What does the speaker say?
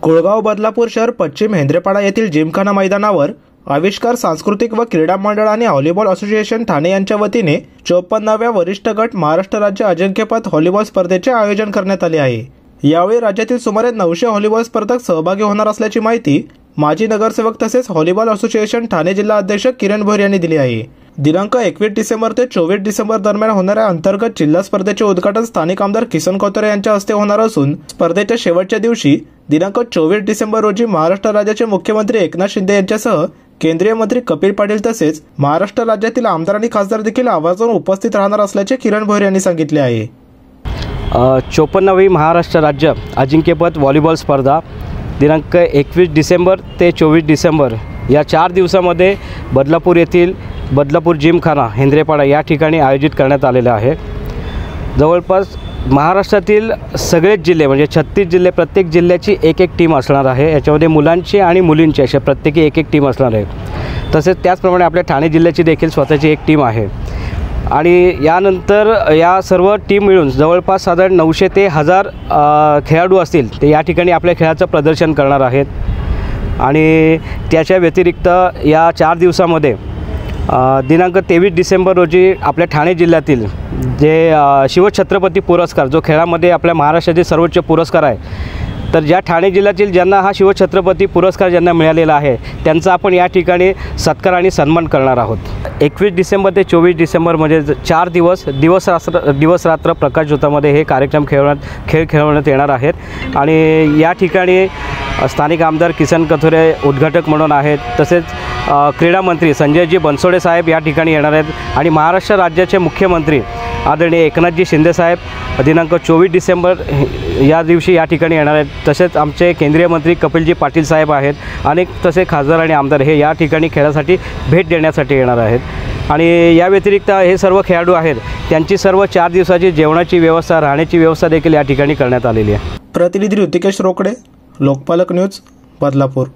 कोळगाव बदलापूर शहर पश्चिम हेंद्रेपाडा येथील जिमखाना मैदानावर आविष्कार सांस्कृतिक व क्रीडा मंडळ आणि व्हॉलीबॉल असोसिएशन ठाणे यांच्या वतीने 54व्या वरिष्ठ गट महाराष्ट्र राज्य अजिंक्यपद व्हॉलीबॉल स्पर्धेचे आयोजन करण्यात आले आहे। यावेळी राज्यातील सुमारे 900 व्हॉलीबॉल स्पर्धक सहभागी होणार असल्याची माहिती माजी नगरसेवक तसेच व्हॉलीबॉल असोसिएशन ठाणे जिल्हा अध्यक्ष किरण भोयर यांनी दिली आहे। दिनांक 21 डिसेंबर ते 24 डिसेंबर दरम्यान होणाऱ्या अंतर्गत जिल्हा स्पर्धेचे उद्घाटन स्थानिक आमदार किसन कोथरे यांच्या हस्ते होणार असून स्पर्धेच्या शेवटच्या दिवशी दिनांक 24 डिसेंबर रोजी महाराष्ट्र राज्याचे मुख्यमंत्री एकनाथ शिंदे यांच्यासह केंद्रीय मंत्री कपिल पाटील तसेच महाराष्ट्र राज्यातील आमदार आणि खासदार देखील आवर्जून उपस्थित राहणार असल्याचे किरण भोयर यांनी सांगितले आहे। 54वी महाराष्ट्र राज्य अजिंक्यपद व्हॉलीबॉल स्पर्धा दिनांक 21 डिसेंबर ते 24 डिसेंबर या 4 दिवसामध्ये बदलापूर येथील बदलापूर जिमखाना हेंद्रेपाडा या ठिकाणी आयोजित करण्यात आलेला आहे। जवळपास महाराष्ट्रातील सगळेच जिल्हे म्हणजे 36 जिल्हे, प्रत्येक जिल्ह्याची एक टीम असणार आहे। याच्यामध्ये मुलांची आणि मुलींची अशा प्रत्येकी एक टीम असणार आहे। तसेच त्याचप्रमाणे आपल्या ठाणे जिल्ह्याची देखील स्वतःची एक टीम आहे आणि यानंतर या सर्व टीम मिळून जवळपास साधारण 900 ते 1000 खेळाडू असतील ते या ठिकाणी आपल्या खेळाचं प्रदर्शन करणार आहेत। आणि त्याच्या व्यतिरिक्त या 4 दिवसामध्ये दिनांक 23 डिसेंबर रोजी आपल्या ठाणे जिल्ह्यातील जे शिवछत्रपती पुरस्कार जो खेळामध्ये आपल्या महाराष्ट्राचे सर्वोच्च पुरस्कार आहे, तर ज्या ठाणे जिल्ह्यातील ज्यांना हा शिवछत्रपती पुरस्कार ज्यांना मिळालेला आहे त्यांचा आपण या ठिकाणी सत्कार आणि सन्मान करणार आहोत। 21 डिसेंबर ते 24 डिसेंबर म्हणजे 4 दिवस रात्र प्रकाशझोतामध्ये हे कार्यक्रम खेळवण्यात येणार आहेत आणि या ठिकाणी स्थानिक आमदार किसन कोथरे उद्घाटक म्हणून आहेत। तसेच क्रीडा मंत्री संजयजी बनसोडे साहेब या ठिकाणी येणार आहेत आणि महाराष्ट्र राज्याचे मुख्यमंत्री आदरणीय एकनाथजी शिंदे साहेब दिनांक 24 डिसेंबर या दिवशी या ठिकाणी येणार आहेत। तसेच आमचे केंद्रीय मंत्री कपिलजी पाटील साहेब आहेत, अनेक तसे खासदार आणि आमदार हे या ठिकाणी खेळासाठी भेट देण्यासाठी येणार आहेत। आणि या व्यतिरिक्त हे सर्व खेळाडू आहेत त्यांची सर्व 4 दिवसाची जेवणाची व्यवस्था, राहण्याची व्यवस्था देखील या ठिकाणी करण्यात आलेली आहे। प्रतिनिधी ऋतिकेश रोकडे, लोकपालक न्यूज, बदलापूर।